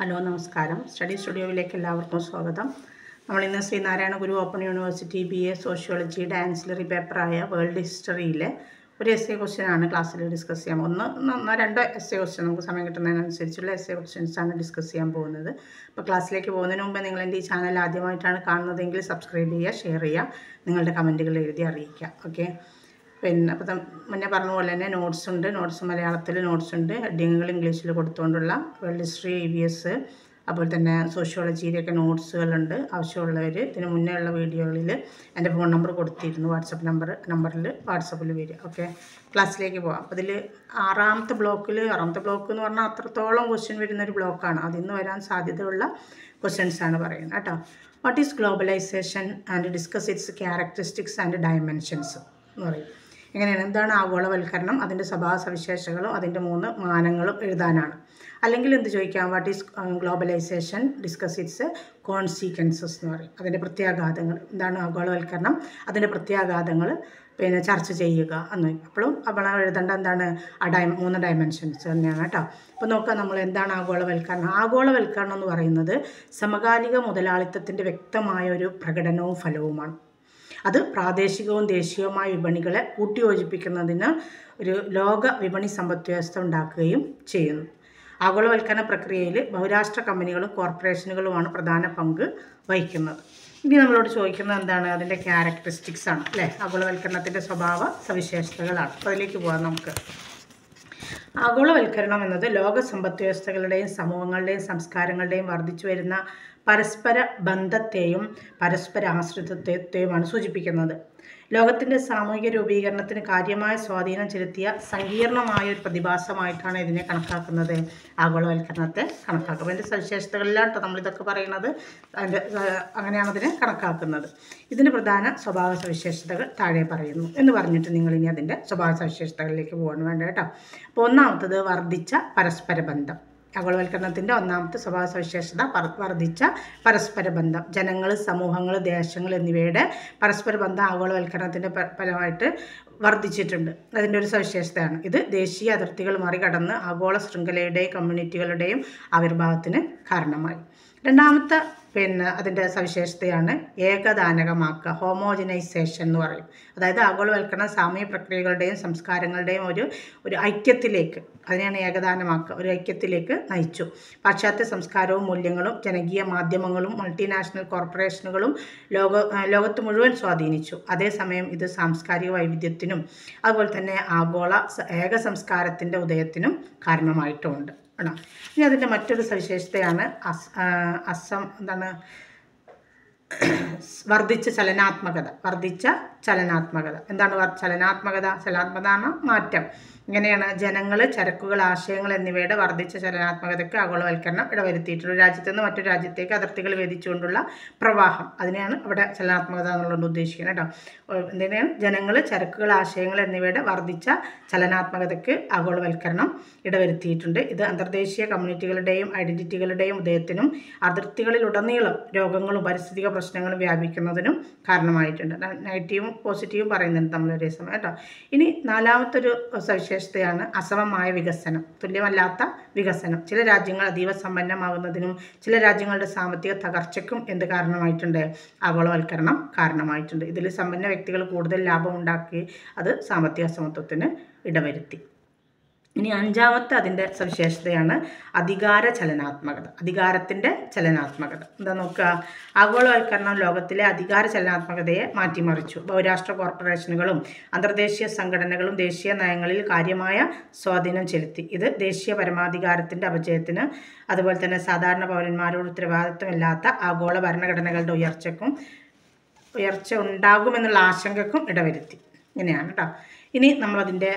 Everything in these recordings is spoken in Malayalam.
ഹലോ നമസ്കാരം. സ്റ്റഡി സ്റ്റുഡിയോയിലേക്ക് എല്ലാവർക്കും സ്വാഗതം. നമ്മളിന്ന് Sreenarayana Guru open university BA സോഷ്യോളജിയുടെ ആൻസിലറി പേപ്പറായ വേൾഡ് ഹിസ്റ്ററിയിലെ ഒരു എസ്സേ ക്വസ്റ്റ്യനാണ് ക്ലാസ്സിൽ ഡിസ്കസ് ചെയ്യാം. ഒന്നോ രണ്ടോ എസ്സേ ക്വസ്റ്റ്യൻ നമുക്ക് സമയം കിട്ടുന്നതിനനുസരിച്ചുള്ള എസ്സേ ക്വസ്റ്റ്യൻസാണ് ഡിസ്കസ് ചെയ്യാൻ പോകുന്നത്. അപ്പോൾ ക്ലാസ്സിലേക്ക് പോകുന്നതിന് മുമ്പ് നിങ്ങൾ എൻ്റെ ഈ ചാനൽ ആദ്യമായിട്ടാണ് കാണുന്നതെങ്കിൽ സബ്സ്ക്രൈബ് ചെയ്യുക, ഷെയർ ചെയ്യുക, നിങ്ങളുടെ കമൻറ്റുകൾ എഴുതി അറിയിക്കുക. ഓക്കെ. പിന്നെ അപ്പോൾ മുന്നേ പറഞ്ഞ പോലെ തന്നെ നോട്ട്സ് ഉണ്ട്. നോട്ട്സ് മലയാളത്തിൽ നോട്ട്സ് ഉണ്ട്. ഹെഡിങ്ങുകൾ ഇംഗ്ലീഷിൽ കൊടുത്തുകൊണ്ടുള്ള വേൾഡ് ഹിസ്റ്ററി, EVS, അതുപോലെ തന്നെ സോഷ്യോളജിയിലൊക്കെ നോട്ട്സുകളുണ്ട്. ആവശ്യമുള്ളവർ ഇതിന് മുന്നേ ഉള്ള വീഡിയോകളിൽ എൻ്റെ ഫോൺ നമ്പർ കൊടുത്തിരുന്നു. നമ്പറിൽ വാട്സപ്പിൽ വരിക. ഓക്കെ, ക്ലാസ്സിലേക്ക് പോകാം. അപ്പോൾ ഇതിൽ ആറാമത്തെ ബ്ലോക്ക് എന്ന് പറഞ്ഞാൽ അത്രത്തോളം ക്വസ്റ്റ്യൻ വരുന്നൊരു ബ്ലോക്കാണ്. അതിൽ നിന്ന് വരാൻ സാധ്യതയുള്ള ക്വസ്റ്റ്യൻസാണ് പറയുന്നത് കേട്ടോ. What is globalisation and discuss its characteristics and dimensions എന്ന് പറയും. എങ്ങനെയാണ്, എന്താണ് ആഗോളവൽക്കരണം, അതിൻ്റെ സ്വഭാവ സവിശേഷതകളും അതിൻ്റെ 3 മാനങ്ങളും എഴുതാനാണ്. അല്ലെങ്കിൽ എന്ത് ചോദിക്കാം, what is globalisation, discuss its consequences എന്ന് പറയും. അതിൻ്റെ പ്രത്യാഘാതങ്ങൾ എന്താണ്, ആഗോളവൽക്കരണം അതിൻ്റെ പ്രത്യാഘാതങ്ങൾ പിന്നെ ചർച്ച ചെയ്യുക എന്ന്. അപ്പോഴും നമ്മൾ എഴുതേണ്ട എന്താണ്, 3 ഡയമെൻഷൻസ് തന്നെയാണ് കേട്ടോ. അപ്പോൾ നോക്കാം നമ്മൾ എന്താണ് ആഗോളവൽക്കരണം. ആഗോളവൽക്കരണം എന്ന് പറയുന്നത് സമകാലിക മുതലാളിത്തത്തിൻ്റെ വ്യക്തമായ ഒരു പ്രകടനവും ഫലവുമാണ്. അത് പ്രാദേശികവും ദേശീയവുമായ വിപണികളെ കൂട്ടിയോജിപ്പിക്കുന്നതിന് ഒരു ലോക വിപണി സമ്പദ് വ്യവസ്ഥ ഉണ്ടാക്കുകയും ചെയ്യുന്നു. ആഗോളവൽക്കരണ പ്രക്രിയയിൽ ബഹുരാഷ്ട്ര കമ്പനികളും കോർപ്പറേഷനുകളുമാണ് പ്രധാന പങ്ക് വഹിക്കുന്നത്. ഇനി നമ്മളോട് ചോദിക്കുന്നത് എന്താണ്, അതിൻ്റെ ക്യാരക്ടറിസ്റ്റിക്സ് ആണ് അല്ലേ, ആഗോളവൽക്കരണത്തിൻ്റെ സ്വഭാവ സവിശേഷതകളാണ്. അപ്പോൾ അതിലേക്ക് പോകാം നമുക്ക്. ആഗോളവൽക്കരണം എന്നത് ലോക സമ്പദ് വ്യവസ്ഥകളുടെയും സമൂഹങ്ങളുടെയും സംസ്കാരങ്ങളുടെയും വർദ്ധിച്ചു വരുന്ന പരസ്പര ബന്ധത്തെയും പരസ്പര ആശ്രിതത്വത്തെയുമാണ് സൂചിപ്പിക്കുന്നത്. ലോകത്തിൻ്റെ സാമൂഹിക രൂപീകരണത്തിന് കാര്യമായ സ്വാധീനം ചെലുത്തിയ സങ്കീർണമായ ഒരു പ്രതിഭാസമായിട്ടാണ് ഇതിനെ കണക്കാക്കുന്നത്, ആഗോളവൽക്കരണത്തെ കണക്കാക്കുന്നത്. അതിൻ്റെ സവിശേഷതകളിലാണ് നമ്മളിതൊക്കെ പറയുന്നത്. അങ്ങനെയാണ് അതിനെ കണക്കാക്കുന്നത്. ഇതിന് പ്രധാന സ്വഭാവ സവിശേഷതകൾ താഴെ പറയുന്നു എന്ന് പറഞ്ഞിട്ട് നിങ്ങളിനി അതിൻ്റെ സ്വഭാവ സവിശേഷതകളിലേക്ക് പോകാൻ വേണ്ട കേട്ടോ. അപ്പോൾ ഒന്നാമത്തത് വർദ്ധിച്ച പരസ്പര ബന്ധം. ആഗോളവൽക്കരണത്തിൻ്റെ ഒന്നാമത്തെ സ്വഭാവ സവിശേഷത വർദ്ധിച്ച പരസ്പര ബന്ധം. ജനങ്ങൾ, സമൂഹങ്ങൾ, ദേശങ്ങൾ എന്നിവയുടെ പരസ്പര ബന്ധം ആഗോളവൽക്കരണത്തിൻ്റെ ഫലമായിട്ട് വർദ്ധിച്ചിട്ടുണ്ട്. അതിൻ്റെ ഒരു സവിശേഷതയാണ് ഇത്. ദേശീയ അതിർത്തികൾ മറികടന്ന് ആഗോള ശൃംഖലയുടെയും കമ്മ്യൂണിറ്റികളുടെയും ആവിർഭാവത്തിന് കാരണമായി. രണ്ടാമത്തെ അതിൻ്റെ സവിശേഷതയാണ് ഏകദാനകമാക്കുക, ഹോമോജനൈസേഷൻ എന്ന് പറയും. അതായത് ആഗോളവൽക്കരണ സാമൂഹ്യ പ്രക്രിയകളുടെയും സംസ്കാരങ്ങളുടെയും ഒരു ഐക്യത്തിലേക്ക്, അതിനെയാണ് ഏകദാനമാക്കുക, ഒരു ഐക്യത്തിലേക്ക് നയിച്ചു. പാശ്ചാത്യ സംസ്കാരവും മൂല്യങ്ങളും ജനകീയ മാധ്യമങ്ങളും മൾട്ടിനാഷണൽ കോർപ്പറേഷനുകളും ലോകത്ത് മുഴുവൻ സ്വാധീനിച്ചു. അതേസമയം ഇത് സാംസ്കാരിക വൈവിധ്യത്തിനും അതുപോലെ തന്നെ ആഗോള ഏക സംസ്കാരത്തിൻ്റെ ഉദയത്തിനും കാരണമായിട്ടുമുണ്ട്. ഇനി അതിൻ്റെ മറ്റൊരു സവിശേഷതയാണ് വർദ്ധിച്ച ചലനാത്മകത. എന്താണ് ചലനാത്മകത? മാറ്റം. ഇങ്ങനെയാണ് ജനങ്ങൾ, ചരക്കുകൾ, ആശയങ്ങൾ എന്നിവയുടെ വർദ്ധിച്ച ചലനാത്മകതയ്ക്ക് ആഗോളവൽക്കരണം ഇടവരുത്തിയിട്ടുണ്ട്. ഒരു രാജ്യത്ത് നിന്ന് മറ്റൊരു രാജ്യത്തേക്ക് അതിർത്തികൾ ഭേദിച്ചുകൊണ്ടുള്ള പ്രവാഹം, അതിനെയാണ് ഇവിടെ ചലനാത്മകത എന്നുള്ളത് ഉദ്ദേശിക്കുന്നത് കേട്ടോ. എന്തിനാണ് ജനങ്ങൾ, ചരക്കുകൾ, ആശയങ്ങൾ എന്നിവയുടെ വർദ്ധിച്ച ചലനാത്മകതയ്ക്ക് ആഗോളവൽക്കരണം ഇടവരുത്തിയിട്ടുണ്ട്. ഇത് അന്തർദേശീയ കമ്മ്യൂണിറ്റികളുടെയും ഐഡൻറ്റിറ്റികളുടെയും ഉദയത്തിനും അതിർത്തികളിലുടനീളം രോഗങ്ങളും പാരിസ്ഥിതിക പ്രശ്നങ്ങളും വ്യാപിക്കുന്നതിനും കാരണമായിട്ടുണ്ട്. നെഗറ്റീവും പോസിറ്റീവും പറയുന്നുണ്ട് നമ്മൾ ഒരേ സമയം കേട്ടോ. ഇനി നാലാമത്തൊരു സവിശേഷതയാണ് അസമമായ വികസനം, തുല്യമല്ലാത്ത വികസനം. ചില രാജ്യങ്ങൾ അതീവ സമ്പന്നമാകുന്നതിനും ചില രാജ്യങ്ങളുടെ സാമ്പത്തിക തകർച്ചയ്ക്കും എന്ത് കാരണമായിട്ടുണ്ട്, ആഗോളവൽക്കരണം കാരണമായിട്ടുണ്ട്. ഇതിൽ സമ്പന്ന വ്യക്തികൾ കൂടുതൽ ലാഭം ഉണ്ടാക്കി അത് സാമ്പത്തിക അസമത്വത്തിന് ഇടവരുത്തി. ഇനി അഞ്ചാമത്തെ അതിൻ്റെ സവിശേഷതയാണ് അധികാരത്തിൻ്റെ ചലനാത്മകത. എന്താ നോക്കുക, ആഗോളവൽക്കരണം ലോകത്തിലെ അധികാര ചലനാത്മകതയെ മാറ്റിമറിച്ചു. ബഹുരാഷ്ട്ര കോർപ്പറേഷനുകളും അന്തർദേശീയ സംഘടനകളും ദേശീയ നയങ്ങളിൽ കാര്യമായ സ്വാധീനം ചെലുത്തി. ഇത് ദേശീയ പരമാധികാരത്തിൻ്റെ അപജയത്തിന് അതുപോലെ തന്നെ സാധാരണ പൗരന്മാരോട് ഉത്തരവാദിത്തമില്ലാത്ത ആഗോള ഭരണഘടനകളുടെ ഉയർച്ച ഉണ്ടാകുമെന്നുള്ള ആശങ്കക്കും ഇടവരുത്തി. ഇങ്ങനെയാണ് കേട്ടോ. ഇനി നമ്മളതിൻ്റെ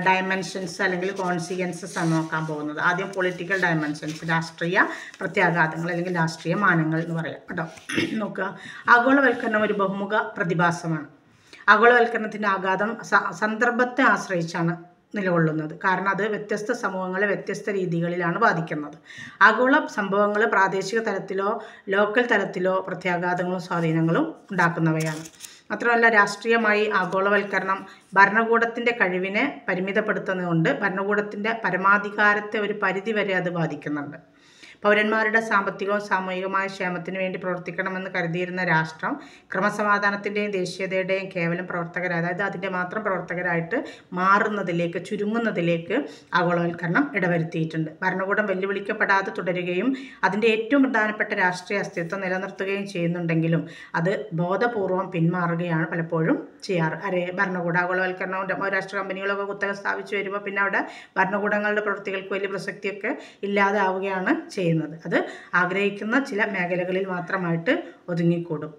ഡയമെൻഷൻസ് അല്ലെങ്കിൽ കോൺസിക്വൻസസ് ആണ് നോക്കാൻ പോകുന്നത്. ആദ്യം പൊളിറ്റിക്കൽ ഡയമെൻഷൻസ്, രാഷ്ട്രീയ പ്രത്യാഘാതങ്ങൾ അല്ലെങ്കിൽ രാഷ്ട്രീയ മാനങ്ങൾ എന്ന് പറയാം കേട്ടോ. നോക്കുക, ആഗോളവൽക്കരണം ഒരു ബഹുമുഖ പ്രതിഭാസമാണ്. ആഗോളവൽക്കരണത്തിൻ്റെ ആഘാതം സന്ദർഭത്തെ ആശ്രയിച്ചാണ് നിലകൊള്ളുന്നത്. കാരണം അത് വ്യത്യസ്ത സമൂഹങ്ങളെ വ്യത്യസ്ത രീതികളിലാണ് ബാധിക്കുന്നത്. ആഗോള സംഭവങ്ങൾ പ്രാദേശിക തലത്തിലോ ലോക്കൽ തലത്തിലോ പ്രത്യാഘാതങ്ങളും സ്വാധീനങ്ങളും ഉണ്ടാക്കുന്നവയാണ്. മാത്രമല്ല രാഷ്ട്രീയമായി ആഗോളവൽക്കരണം ഭരണകൂടത്തിൻ്റെ കഴിവിനെ പരിമിതപ്പെടുത്തുന്നതുകൊണ്ട് ഭരണകൂടത്തിൻ്റെ പരമാധികാരത്തെ ഒരു പരിധിവരെ അത് ബാധിക്കുന്നുണ്ട്. പൗരന്മാരുടെ സാമ്പത്തികവും സാമൂഹികമായ ക്ഷേമത്തിനു വേണ്ടി പ്രവർത്തിക്കണമെന്ന് കരുതിയിരുന്ന രാഷ്ട്രം ക്രമസമാധാനത്തിൻ്റെയും ദേശീയതയുടെയും കേവലം പ്രവർത്തകരായി, അതായത് അതിൻ്റെ മാത്രം പ്രവർത്തകരായിട്ട് മാറുന്നതിലേക്ക്, ചുരുങ്ങുന്നതിലേക്ക് ആഗോളവൽക്കരണം ഇടവരുത്തിയിട്ടുണ്ട്. ഭരണകൂടം വെല്ലുവിളിക്കപ്പെടാതെ തുടരുകയും അതിൻ്റെ ഏറ്റവും പ്രധാനപ്പെട്ട രാഷ്ട്രീയ അസ്തിത്വം നിലനിർത്തുകയും ചെയ്യുന്നുണ്ടെങ്കിലും അത് ബോധപൂർവം പിന്മാറുകയാണ് പലപ്പോഴും ചെയ്യാറ്. ഭരണകൂടം ആഗോളവൽക്കരണവും രാഷ്ട്ര കമ്പനികളൊക്കെ കുത്തക സ്ഥാപിച്ചു വരുമ്പോൾ പിന്നെ അവിടെ ഭരണകൂടങ്ങളുടെ പ്രവൃത്തികൾക്ക് വലിയ പ്രസക്തിയൊക്കെ ഇല്ലാതെ ആവുകയാണ് ചെയ്യുന്നത്. അത് ആഗ്രഹിക്കുന്ന ചില മേഖലകളിൽ മാത്രമായിട്ട് ഒതുങ്ങിക്കൂടും.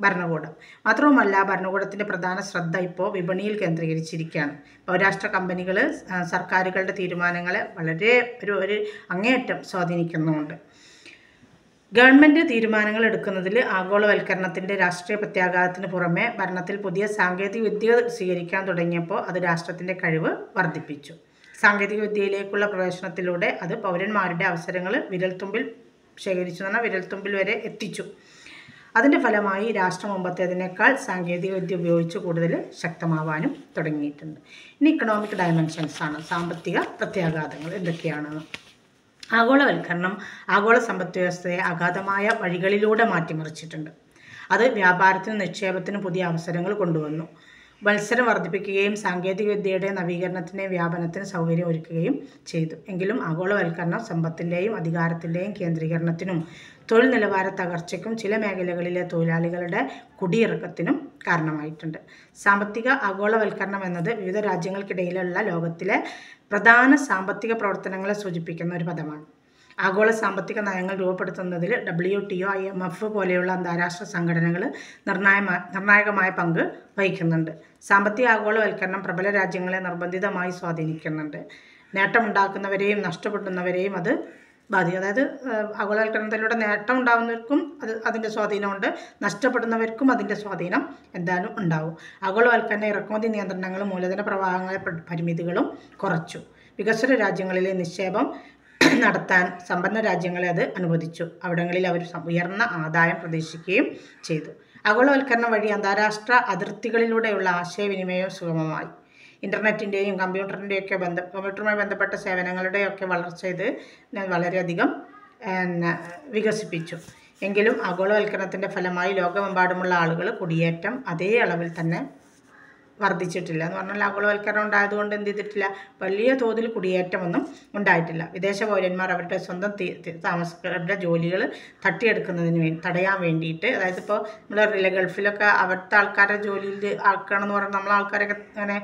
ഭരണകൂടം. മാത്രവുമല്ല, ഭരണകൂടത്തിൻ്റെ പ്രധാന ശ്രദ്ധ ഇപ്പോൾ വിപണിയിൽ കേന്ദ്രീകരിച്ചിരിക്കുകയാണ്. ബഹുരാഷ്ട്ര കമ്പനികൾ സർക്കാരുകളുടെ തീരുമാനങ്ങളെ വളരെ ഒരു അങ്ങേയറ്റം സ്വാധീനിക്കുന്നുമുണ്ട്. ഗവൺമെൻറ് തീരുമാനങ്ങൾ എടുക്കുന്നതിൽ ആഗോളവൽക്കരണത്തിൻ്റെ രാഷ്ട്രീയ പ്രത്യാഘാതത്തിന് പുറമെ ഭരണത്തിൽ പുതിയ സാങ്കേതിക വിദ്യ സ്വീകരിക്കാൻ തുടങ്ങിയപ്പോൾ അത് രാഷ്ട്രത്തിൻ്റെ കഴിവ് വർദ്ധിപ്പിച്ചു. സാങ്കേതിക വിദ്യയിലേക്കുള്ള പ്രവേശനത്തിലൂടെ അത് പൗരന്മാരുടെ അവസരങ്ങൾ വിരൽത്തുമ്പിൽ വിരൽത്തുമ്പിൽ വരെ എത്തിച്ചു. അതിൻ്റെ ഫലമായി രാഷ്ട്രം മുമ്പത്തേതിനേക്കാൾ സാങ്കേതിക വിദ്യ ഉപയോഗിച്ച് കൂടുതൽ ശക്തമാവാനും തുടങ്ങിയിട്ടുണ്ട്. ഇനി ഇക്കണോമിക് ഡയമെൻഷൻസ് ആണ്, സാമ്പത്തിക പ്രത്യാഘാതങ്ങൾ എന്തൊക്കെയാണെന്ന്. ആഗോളവൽക്കരണം ആഗോള സമ്പദ് വ്യവസ്ഥയെ അഗാധമായ വഴികളിലൂടെ മാറ്റിമറിച്ചിട്ടുണ്ട്. അത് വ്യാപാരത്തിനും നിക്ഷേപത്തിനും പുതിയ അവസരങ്ങൾ കൊണ്ടുവന്നു. മത്സരം വർദ്ധിപ്പിക്കുകയും സാങ്കേതികവിദ്യയുടെ നവീകരണത്തിൻ്റെയും വ്യാപനത്തിന് സൗകര്യം ഒരുക്കുകയും ചെയ്തു. എങ്കിലും ആഗോളവൽക്കരണം സമ്പത്തിൻ്റെയും അധികാരത്തിൻ്റെയും കേന്ദ്രീകരണത്തിനും തൊഴിൽ നിലവാര തകർച്ചയ്ക്കും ചില മേഖലകളിലെ തൊഴിലാളികളുടെ കുടിയിറക്കത്തിനും കാരണമായിട്ടുണ്ട്. സാമ്പത്തിക ആഗോളവൽക്കരണം എന്നത് വിവിധ രാജ്യങ്ങൾക്കിടയിലുള്ള ലോകത്തിലെ പ്രധാന സാമ്പത്തിക പ്രവർത്തനങ്ങളെ സൂചിപ്പിക്കുന്ന ഒരു പദമാണ്. ആഗോള സാമ്പത്തിക നയങ്ങൾ രൂപപ്പെടുത്തുന്നതിൽ WTO, IMF പോലെയുള്ള അന്താരാഷ്ട്ര സംഘടനകൾ നിർണായകമായ പങ്ക് വഹിക്കുന്നുണ്ട്. സാമ്പത്തിക ആഗോളവൽക്കരണം പ്രബല രാജ്യങ്ങളെ നിർബന്ധിതമായി സ്വാധീനിക്കുന്നുണ്ട്. നേട്ടമുണ്ടാക്കുന്നവരെയും നഷ്ടപ്പെടുന്നവരെയും അത് ബാധിക്കും. അതായത് ആഗോളവൽക്കരണത്തിലൂടെ നേട്ടം ഉണ്ടാകുന്നവർക്കും അതിൻ്റെ സ്വാധീനമുണ്ട്, നഷ്ടപ്പെടുന്നവർക്കും അതിൻ്റെ സ്വാധീനം എന്തായാലും ഉണ്ടാവും. ആഗോളവൽക്കരണ ഇറക്കുമതി നിയന്ത്രണങ്ങളും മൂലധന പ്രവാഹങ്ങളെ പരിമിതികളും കുറച്ചു. വികസ്വര രാജ്യങ്ങളിലെ നിക്ഷേപം നടത്താൻ സമ്പന്ന രാജ്യങ്ങളെ അത് അനുവദിച്ചു. അവിടങ്ങളിൽ അവർ ഉയർന്ന ആദായം പ്രതീക്ഷിക്കുകയും ചെയ്തു. ആഗോളവൽക്കരണം വഴി അന്താരാഷ്ട്ര അതിർത്തികളിലൂടെയുള്ള ആശയവിനിമയം സുഗമമായി. ഇൻ്റർനെറ്റിൻ്റെയും കമ്പ്യൂട്ടറുമായി ബന്ധപ്പെട്ട സേവനങ്ങളുടെയൊക്കെ വളർച്ച ഇത് വളരെയധികം വികസിപ്പിച്ചു. എങ്കിലും ആഗോളവൽക്കരണത്തിൻ്റെ ഫലമായി ലോകമെമ്പാടുമുള്ള ആളുകൾ കുടിയേറ്റം അതേ അളവിൽ തന്നെ വർദ്ധിച്ചിട്ടില്ല. എന്ന് പറഞ്ഞാൽ ആഗോളവൽക്കരണം ഉണ്ടായതുകൊണ്ട് എന്ത് ചെയ്തിട്ടില്ല, വലിയ തോതിൽ കുടിയേറ്റമൊന്നും ഉണ്ടായിട്ടില്ല. വിദേശ പൗരന്മാർ അവരുടെ സ്വന്തം താമസക്കാരുടെ ജോലികൾ തടയാൻ വേണ്ടിയിട്ട്, അതായത് ഇപ്പോൾ നമ്മൾ ഗൾഫിലൊക്കെ അവിടുത്തെ ആൾക്കാരുടെ ജോലിയിൽ ആക്കണമെന്ന് പറഞ്ഞാൽ നമ്മളെ ആൾക്കാരൊക്കെ അങ്ങനെ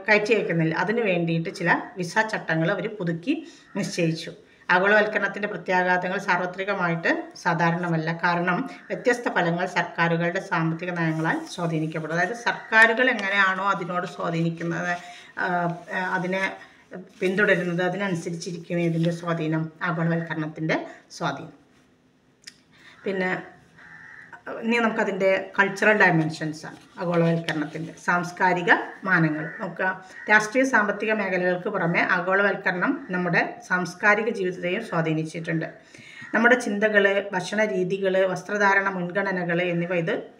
കയറ്റി അയക്കുന്നില്ല. അതിന് വേണ്ടിയിട്ട് ചില വിസ ചട്ടങ്ങൾ അവർ പുതുക്കി നിശ്ചയിച്ചു. ആഗോളവൽക്കരണത്തിൻ്റെ പ്രത്യാഘാതങ്ങൾ സാർവത്രികമായിട്ട് സാധാരണമല്ല. കാരണം വ്യത്യസ്ത ഫലങ്ങൾ സർക്കാരുകളുടെ സാമ്പത്തിക നയങ്ങളാൽ സ്വാധീനിക്കപ്പെടും. അതായത് സർക്കാരുകൾ എങ്ങനെയാണോ അതിനോട് സ്വാധീനിക്കുന്നത്, അതിനെ പിന്തുടരുന്നത്, അതിനനുസരിച്ചിരിക്കും ഇതിൻ്റെ സ്വാധീനം, ആഗോളവൽക്കരണത്തിൻ്റെ സ്വാധീനം. പിന്നെ ഇനി നമുക്കതിൻ്റെ കൾച്ചറൽ ഡയമെൻഷൻസ് ആണ് ആഗോളവൽക്കരണത്തിൻ്റെ. സാംസ്കാരിക മാനങ്ങൾ നോക്കുക. രാഷ്ട്രീയ സാമ്പത്തിക മേഖലകൾക്ക് പുറമെ ആഗോളവൽക്കരണം നമ്മുടെ സാംസ്കാരിക ജീവിതത്തെയും സ്വാധീനിച്ചിട്ടുണ്ട്. നമ്മുടെ ചിന്തകൾ, ഭക്ഷണ രീതികൾ, വസ്ത്രധാരണ മുൻഗണനകൾ എന്നിവ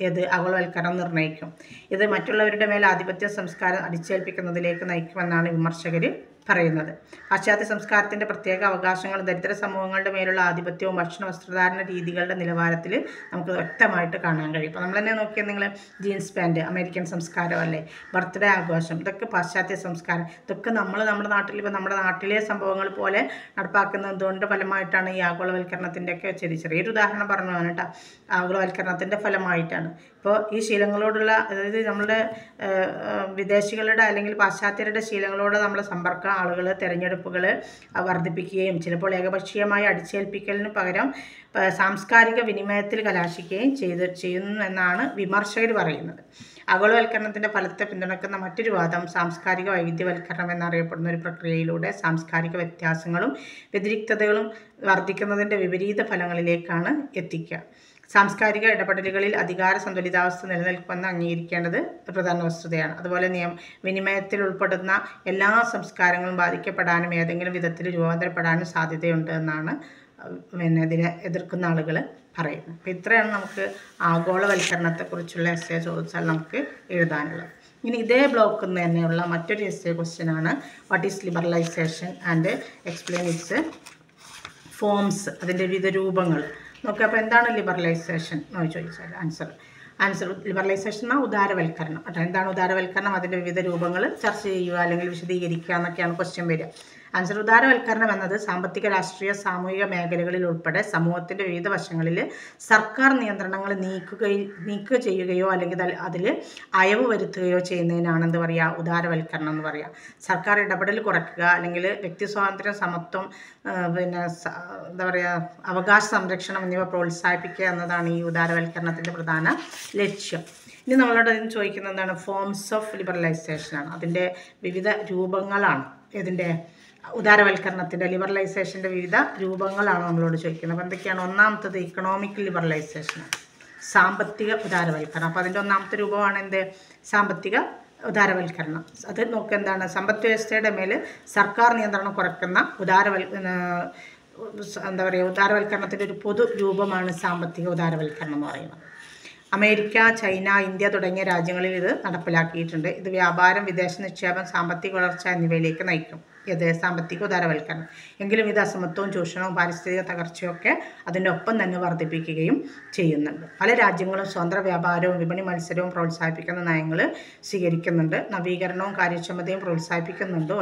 ഇത് ആഗോളവൽക്കരണം നിർണ്ണയിക്കും. ഇത് മറ്റുള്ളവരുടെ മേൽ ആധിപത്യ സംസ്കാരം അടിച്ചേൽപ്പിക്കുന്നതിലേക്ക് നയിക്കുമെന്നാണ് വിമർശകർ പറയുന്നത്. പാശ്ചാത്യ സംസ്കാരത്തിൻ്റെ പ്രത്യേക അവകാശങ്ങളും ദരിദ്ര സമൂഹങ്ങളുടെ മേലുള്ള ആധിപത്യവും ഭക്ഷണ വസ്ത്രധാരണ രീതികളുടെ നിലവാരത്തിൽ നമുക്ക് വ്യക്തമായിട്ട് കാണാൻ കഴിയും. ഇപ്പോൾ നമ്മൾ തന്നെ നോക്കിയാൽ നിങ്ങൾ ജീൻസ് പാൻറ്റ് അമേരിക്കൻ സംസ്കാരം അല്ലേ, ബർത്ത്ഡേ ആഘോഷം, ഇതൊക്കെ പാശ്ചാത്യ സംസ്കാരം. ഇതൊക്കെ നമ്മുടെ നാട്ടിൽ ഇപ്പോൾ നമ്മുടെ നാട്ടിലെ സംഭവങ്ങൾ പോലെ നടപ്പാക്കുന്നതുകൊണ്ട് ഫലമായിട്ടാണ് ഈ ആഗോളവൽക്കരണത്തിൻ്റെയൊക്കെ ചെറിയൊരു ഉദാഹരണം പറഞ്ഞു കേട്ടോ. ആഗോളവൽക്കരണത്തിൻ്റെ ഫലമായിട്ടാണ് ഇപ്പോൾ ഈ ശീലങ്ങളോടുള്ള, അതായത് നമ്മുടെ വിദേശികളുടെ അല്ലെങ്കിൽ പാശ്ചാത്യരുടെ ശീലങ്ങളോട് നമ്മളെ സമ്പർക്കം ആളുകൾ തിരഞ്ഞെടുപ്പുകൾ വർദ്ധിപ്പിക്കുകയും ചിലപ്പോൾ ഏകപക്ഷീയമായ അടിച്ചേൽപ്പിക്കലിന് പകരം സാംസ്കാരിക വിനിമയത്തിൽ കലാശിക്കുകയും ചെയ്യുന്നു എന്നാണ് വിമർശകർ പറയുന്നത്. ആഗോളവൽക്കരണത്തിൻ്റെ ഫലത്തെ പിന്തുണയ്ക്കുന്ന മറ്റൊരു വാദം സാംസ്കാരിക വൈവിധ്യവൽക്കരണം എന്നറിയപ്പെടുന്ന ഒരു പ്രക്രിയയിലൂടെ സാംസ്കാരിക വ്യത്യാസങ്ങളും വ്യതിരിക്തതകളും വർദ്ധിക്കുന്നതിൻ്റെ വിപരീത ഫലങ്ങളിലേക്കാണ് എത്തിക്കുക. സാംസ്കാരിക ഇടപെടലുകളിൽ അധികാര സന്തുലിതാവസ്ഥ നിലനിൽക്കുമെന്ന് അംഗീകരിക്കേണ്ടത് പ്രധാന വസ്തുതയാണ്. അതുപോലെ വിനിമയത്തിൽ ഉൾപ്പെടുന്ന എല്ലാ സംസ്കാരങ്ങളും ബാധിക്കപ്പെടാനും ഏതെങ്കിലും വിധത്തിൽ രൂപാന്തരപ്പെടാനും സാധ്യതയുണ്ട് എന്നാണ് ഇതിനെ എതിർക്കുന്ന ആളുകൾ പറയുന്നത്. അപ്പോൾ ഇത്രയാണ് നമുക്ക് ആഗോളവൽക്കരണത്തെക്കുറിച്ചുള്ള എസ്സേ ചോദിച്ചാൽ നമുക്ക് എഴുതാനുള്ളത്. ഇനി ഇതേ ബ്ലോക്കിൽ നിന്ന് തന്നെയുള്ള മറ്റൊരു എസ്സേ ക്വസ്റ്റ്യനാണ് what is liberalisation and explain its forms, അതിൻ്റെ വിവിധ രൂപങ്ങൾ നോക്കുക. അപ്പോൾ എന്താണ് ലിബറലൈസേഷൻ എന്ന് ചോദിച്ചാൽ ആൻസർ ലിബറലൈസേഷൻ എന്നാൽ ഉദാരവൽക്കരണം കേട്ടോ. എന്താണ് ഉദാരവൽക്കരണം, അതിൻ്റെ വിവിധ രൂപങ്ങൾ ചർച്ച ചെയ്യുക അല്ലെങ്കിൽ വിശദീകരിക്കുക എന്നൊക്കെയാണ് ക്വസ്റ്റ്യൻ വരിക. ആൻസർ ഉദാരവൽക്കരണം എന്നത് സാമ്പത്തിക, രാഷ്ട്രീയ, സാമൂഹിക മേഖലകളിൽ ഉൾപ്പെടെ സമൂഹത്തിൻ്റെ വിവിധ വശങ്ങളിൽ സർക്കാർ നിയന്ത്രണങ്ങൾ നീക്കുക ചെയ്യുകയോ അല്ലെങ്കിൽ അതിൽ അയവ് വരുത്തുകയോ ചെയ്യുന്നതിനാണ് എന്ത് പറയുക, ഉദാരവൽക്കരണം എന്ന് പറയുക. സർക്കാർ ഇടപെടൽ കുറയ്ക്കുക അല്ലെങ്കിൽ വ്യക്തി സ്വാതന്ത്ര്യം, സമത്വം, പിന്നെ എന്താ പറയുക, അവകാശ സംരക്ഷണം എന്നിവ പ്രോത്സാഹിപ്പിക്കുക എന്നതാണ് ഈ ഉദാരവൽക്കരണത്തിൻ്റെ പ്രധാന ലക്ഷ്യം. ഇനി നമ്മളോട് അതിന് ചോദിക്കുന്നത് എന്താണ്, ഫോംസ് ഓഫ് ലിബറലൈസേഷനാണ്, അതിൻ്റെ വിവിധ രൂപങ്ങളാണ്. ഇതിൻ്റെ ഉദാരവൽക്കരണത്തിൻ്റെ ലിബറലൈസേഷൻ്റെ വിവിധ രൂപങ്ങളാണ് നമ്മളോട് ചോദിക്കുന്നത്. അപ്പോൾ എന്തൊക്കെയാണ്? ഒന്നാമത്തത് ഇക്കണോമിക് ലിബറലൈസേഷനാണ്, സാമ്പത്തിക ഉദാരവൽക്കരണം. അപ്പോൾ അതിൻ്റെ ഒന്നാമത്തെ രൂപമാണ് എന്ത്, സാമ്പത്തിക ഉദാരവൽക്കരണം. അത് നോക്കുക എന്താണ്, സമ്പദ് വ്യവസ്ഥയുടെ മേൽ സർക്കാർ നിയന്ത്രണം കുറയ്ക്കുന്ന എന്താ പറയുക, ഉദാരവൽക്കരണത്തിൻ്റെ ഒരു പൊതു രൂപമാണ് സാമ്പത്തിക ഉദാരവൽക്കരണം എന്ന് പറയുന്നത്. അമേരിക്ക, ചൈന, ഇന്ത്യ തുടങ്ങിയ രാജ്യങ്ങളിൽ ഇത് നടപ്പിലാക്കിയിട്ടുണ്ട്. ഇത് വ്യാപാരം, വിദേശ നിക്ഷേപം, സാമ്പത്തിക വളർച്ച എന്നിവയിലേക്ക് നയിക്കും. ഇത് സാമ്പത്തിക ഉദാരവൽക്കരണം. എങ്കിലും ഇത് അസമത്വവും ചൂഷണവും പാരിസ്ഥിതിക തകർച്ചയൊക്കെ അതിൻ്റെ ഒപ്പം തന്നെ വർദ്ധിപ്പിക്കുകയും ചെയ്യുന്നുണ്ട്. പല രാജ്യങ്ങളും സ്വതന്ത്ര വ്യാപാരവും വിപണി മത്സരവും പ്രോത്സാഹിപ്പിക്കുന്ന നയങ്ങൾ സ്വീകരിക്കുന്നുണ്ട്. നവീകരണവും കാര്യക്ഷമതയും പ്രോത്സാഹിപ്പിക്കുന്നുണ്ട്.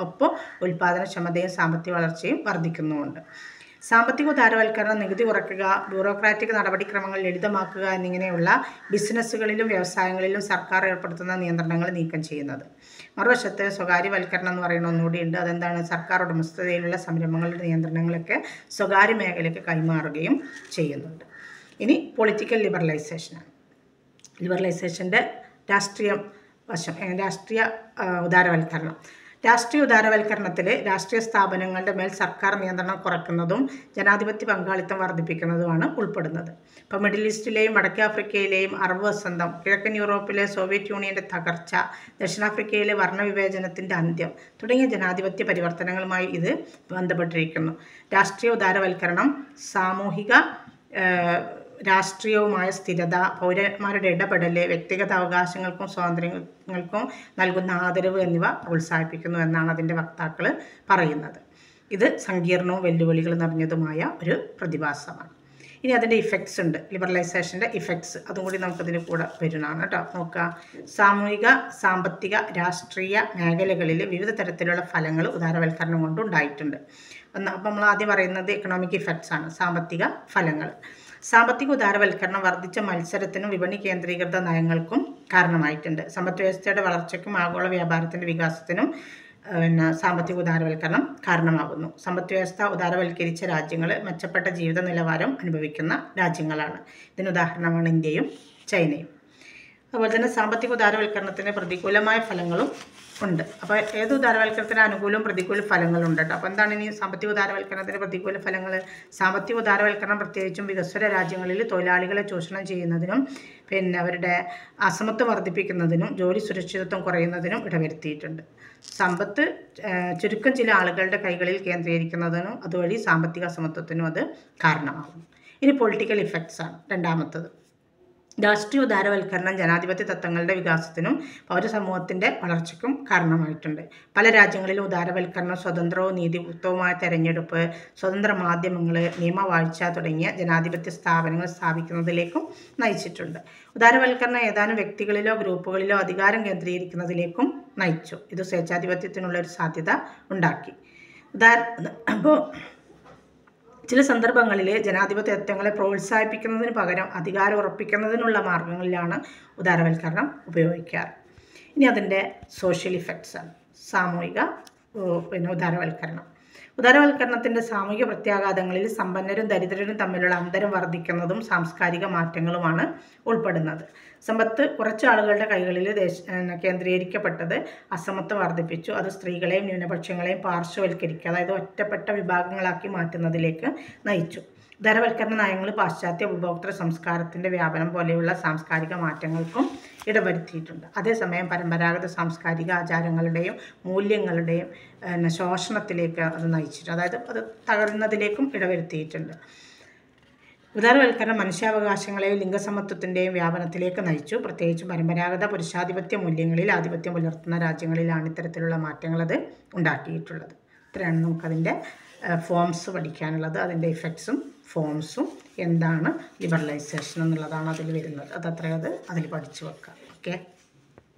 ഒപ്പം ഉൽപ്പാദനക്ഷമതയും സാമ്പത്തിക വളർച്ചയും വർദ്ധിക്കുന്നുമുണ്ട്. സാമ്പത്തിക ഉദാരവൽക്കരണം നികുതി കുറയ്ക്കുക, ബ്യൂറോക്രാറ്റിക് നടപടിക്രമങ്ങൾ ലളിതമാക്കുക എന്നിങ്ങനെയുള്ള ബിസിനസ്സുകളിലും വ്യവസായങ്ങളിലും സർക്കാർ ഏർപ്പെടുത്തുന്ന നിയന്ത്രണങ്ങൾ നീക്കം ചെയ്യുന്നത്. മറുവശത്ത് സ്വകാര്യവൽക്കരണം എന്ന് പറയുന്ന ഒന്നുകൂടിയുണ്ട്. അതെന്താണ്, സർക്കാർ ഉടമസ്ഥതയിലുള്ള സംരംഭങ്ങളുടെ നിയന്ത്രണങ്ങളൊക്കെ സ്വകാര്യ മേഖലയ്ക്ക് കൈമാറുകയും ചെയ്യുന്നുണ്ട്. ഇനി പൊളിറ്റിക്കൽ ലിബറലൈസേഷനാണ്. ലിബറലൈസേഷൻ്റെ രാഷ്ട്രീയ വശം, രാഷ്ട്രീയ ഉദാരവൽക്കരണം. രാഷ്ട്രീയ ഉദാരവൽക്കരണത്തിൽ രാഷ്ട്രീയ സ്ഥാപനങ്ങളുടെ മേൽ സർക്കാർ നിയന്ത്രണം കുറയ്ക്കുന്നതും ജനാധിപത്യ പങ്കാളിത്തം വർദ്ധിപ്പിക്കുന്നതുമാണ് ഉൾപ്പെടുന്നത്. ഇപ്പോൾ മിഡിൽ ഈസ്റ്റിലെയും വടക്കേ ആഫ്രിക്കയിലെയും അറബ് വസന്തം, കിഴക്കൻ യൂറോപ്പിലെ സോവിയറ്റ് യൂണിയൻ്റെ തകർച്ച, ദക്ഷിണാഫ്രിക്കയിലെ വർണ്ണവിവേചനത്തിൻ്റെ അന്ത്യം തുടങ്ങിയ ജനാധിപത്യ പരിവർത്തനങ്ങളുമായി ഇത് ബന്ധപ്പെട്ടിരിക്കുന്നു. രാഷ്ട്രീയ ഉദാരവൽക്കരണം സാമൂഹിക രാഷ്ട്രീയവുമായ സ്ഥിരത, പൗരന്മാരുടെ ഇടപെടൽ, വ്യക്തിഗത അവകാശങ്ങൾക്കും സ്വാതന്ത്ര്യങ്ങൾക്കും നൽകുന്ന ആദരവ് എന്നിവ പ്രോത്സാഹിപ്പിക്കുന്നു എന്നാണ് അതിൻ്റെ വക്താക്കൾ പറയുന്നത്. ഇത് സങ്കീർണവും വെല്ലുവിളികൾ നിറഞ്ഞതുമായ ഒരു പ്രതിഭാസമാണ്. ഇനി അതിൻ്റെ ഇഫക്ട്സ് ഉണ്ട്, ലിബറലൈസേഷൻ്റെ ഇഫക്ട്സ്, അതും കൂടി നമുക്കതിന് കൂടെ വരുന്നതാണ് കേട്ടോ. നോക്കുക, സാമൂഹിക, സാമ്പത്തിക, രാഷ്ട്രീയ മേഖലകളിൽ വിവിധ തരത്തിലുള്ള ഫലങ്ങൾ ഉദാരവൽക്കരണം കൊണ്ട് ഉണ്ടായിട്ടുണ്ട്. അപ്പോൾ നമ്മൾ ആദ്യം പറയുന്നത് എക്കണോമിക് ഇഫക്ട്സ് ആണ്, സാമ്പത്തിക ഫലങ്ങൾ. സാമ്പത്തിക ഉദാരവൽക്കരണം വർദ്ധിച്ച മത്സരത്തിനും വിപണി കേന്ദ്രീകൃത നയങ്ങൾക്കും കാരണമായിട്ടുണ്ട്. സമ്പദ് വ്യവസ്ഥയുടെ വളർച്ചയ്ക്കും ആഗോള വ്യാപാരത്തിൻ്റെ വികാസത്തിനും സാമ്പത്തിക ഉദാരവൽക്കരണം കാരണമാകുന്നു. സമ്പദ് വ്യവസ്ഥ ഉദാരവൽക്കരിച്ച രാജ്യങ്ങൾ മെച്ചപ്പെട്ട ജീവിത നിലവാരം അനുഭവിക്കുന്ന രാജ്യങ്ങളാണ്. ഇതിന് ഉദാഹരണമാണ് ഇന്ത്യയും ചൈനയും. അതുപോലെ തന്നെ സാമ്പത്തിക ഉദാരവൽക്കരണത്തിന് പ്രതികൂലമായ ഫലങ്ങളും ഉണ്ട്. അപ്പോൾ ഏത് ഉദാരവൽക്കരണത്തിന് അനുകൂലവും പ്രതികൂല ഫലങ്ങളുണ്ട് കേട്ടോ. അപ്പോൾ എന്താണ് ഇനി സാമ്പത്തിക ഉദാരവൽക്കരണത്തിന് പ്രതികൂല ഫലങ്ങൾ? സാമ്പത്തിക ഉദാരവൽക്കരണം പ്രത്യേകിച്ചും വികസ്വര രാജ്യങ്ങളിൽ തൊഴിലാളികളെ ചൂഷണം ചെയ്യുന്നതിനും അവരുടെ അസമത്വം വർദ്ധിപ്പിക്കുന്നതിനും ജോലി സുരക്ഷിതത്വം കുറയുന്നതിനും ഇടവരുത്തിയിട്ടുണ്ട്. സമ്പത്ത് ചുരുക്കം ചില ആളുകളുടെ കൈകളിൽ കേന്ദ്രീകരിക്കുന്നതിനും അതുവഴി സാമ്പത്തിക അസമത്വത്തിനും അത് കാരണമാകും. ഇനി പൊളിറ്റിക്കൽ ഇഫക്ട്സ് ആണ് രണ്ടാമത്തത്. രാഷ്ട്രീയ ഉദാരവൽക്കരണം ജനാധിപത്യ തത്വങ്ങളുടെ വികാസത്തിനും പൗരസമൂഹത്തിൻ്റെ വളർച്ചയ്ക്കും കാരണമായിട്ടുണ്ട്. പല രാജ്യങ്ങളിലും ഉദാരവൽക്കരണം സ്വതന്ത്രവും നീതിയുക്തവുമായ തെരഞ്ഞെടുപ്പ്, സ്വതന്ത്ര മാധ്യമങ്ങൾ, നിയമവാഴ്ച തുടങ്ങിയ ജനാധിപത്യ സ്ഥാപനങ്ങൾ സ്ഥാപിക്കുന്നതിലേക്കും നയിച്ചിട്ടുണ്ട്. ഉദാരവൽക്കരണം ഏതാനും വ്യക്തികളിലോ ഗ്രൂപ്പുകളിലോ അധികാരം കേന്ദ്രീകരിക്കുന്നതിലേക്കും നയിച്ചു. ഇത് സ്വേച്ഛാധിപത്യത്തിനുള്ള ഒരു സാധ്യത ഉണ്ടാക്കി. അപ്പോൾ ചില സന്ദർഭങ്ങളിൽ ജനാധിപത്യ തത്വങ്ങളെ പ്രോത്സാഹിപ്പിക്കുന്നതിന് പകരം അധികാരം ഉറപ്പിക്കുന്നതിനുള്ള മാർഗങ്ങളിലാണ് ഉദാരവൽക്കരണം ഉപയോഗിക്കാറ്. ഇനി അതിൻ്റെ സോഷ്യൽ ഇഫക്ട്സ് ആണ്. സാമൂഹിക ഉദാരവൽക്കരണം. ഉദാരവൽക്കരണത്തിൻ്റെ സാമൂഹിക പ്രത്യാഘാതങ്ങളിൽ സമ്പന്നരും ദരിദ്രരും തമ്മിലുള്ള അന്തരം വർദ്ധിക്കുന്നതും സാംസ്കാരിക മാറ്റങ്ങളുമാണ് ഉൾപ്പെടുന്നത്. സമ്പത്ത് കുറച്ച് ആളുകളുടെ കൈകളിൽ കേന്ദ്രീകരിക്കപ്പെട്ടത് അസമത്വം വർദ്ധിപ്പിച്ചു. അത് സ്ത്രീകളെയും ന്യൂനപക്ഷങ്ങളെയും പാർശ്വവൽക്കരിക്കുക, അതായത് ഒറ്റപ്പെട്ട വിഭാഗങ്ങളാക്കി മാറ്റുന്നതിലേക്ക് നയിച്ചു. ഉദാരവൽക്കരണ നയങ്ങൾ പാശ്ചാത്യ ഉപഭോക്തൃ സംസ്കാരത്തിൻ്റെ വ്യാപനം പോലെയുള്ള സാംസ്കാരിക മാറ്റങ്ങൾക്കും ഇടവരുത്തിയിട്ടുണ്ട്. അതേസമയം പരമ്പരാഗത സാംസ്കാരിക ആചാരങ്ങളുടെയും മൂല്യങ്ങളുടെയും ശോഷണത്തിലേക്ക് അത് നയിച്ചിട്ടുണ്ട്, അതായത് അത് തകരുന്നതിലേക്കും ഇടവരുത്തിയിട്ടുണ്ട്. ഉദാരവൽക്കരണം മനുഷ്യാവകാശങ്ങളെയും ലിംഗസമത്വത്തിൻ്റെയും വ്യാപനത്തിലേക്ക് നയിച്ചു. പ്രത്യേകിച്ചും പരമ്പരാഗത പുരുഷാധിപത്യ മൂല്യങ്ങളിൽ ആധിപത്യം പുലർത്തുന്ന രാജ്യങ്ങളിലാണ് ഇത്തരത്തിലുള്ള മാറ്റങ്ങൾ അത് ഉണ്ടാക്കിയിട്ടുള്ളത്. ഇത്രയാണ് നമുക്കതിൻ്റെ ഫോംസ് പഠിക്കാനുള്ളത്. അതിൻ്റെ ഇഫക്ട്സും ഫോംസും എന്താണ് ലിബറലൈസേഷൻ എന്നുള്ളതാണ് അതിൽ വരുന്നത്. അതത്രയും അതിൽ പഠിച്ചു വെക്കാം. ഓക്കെ.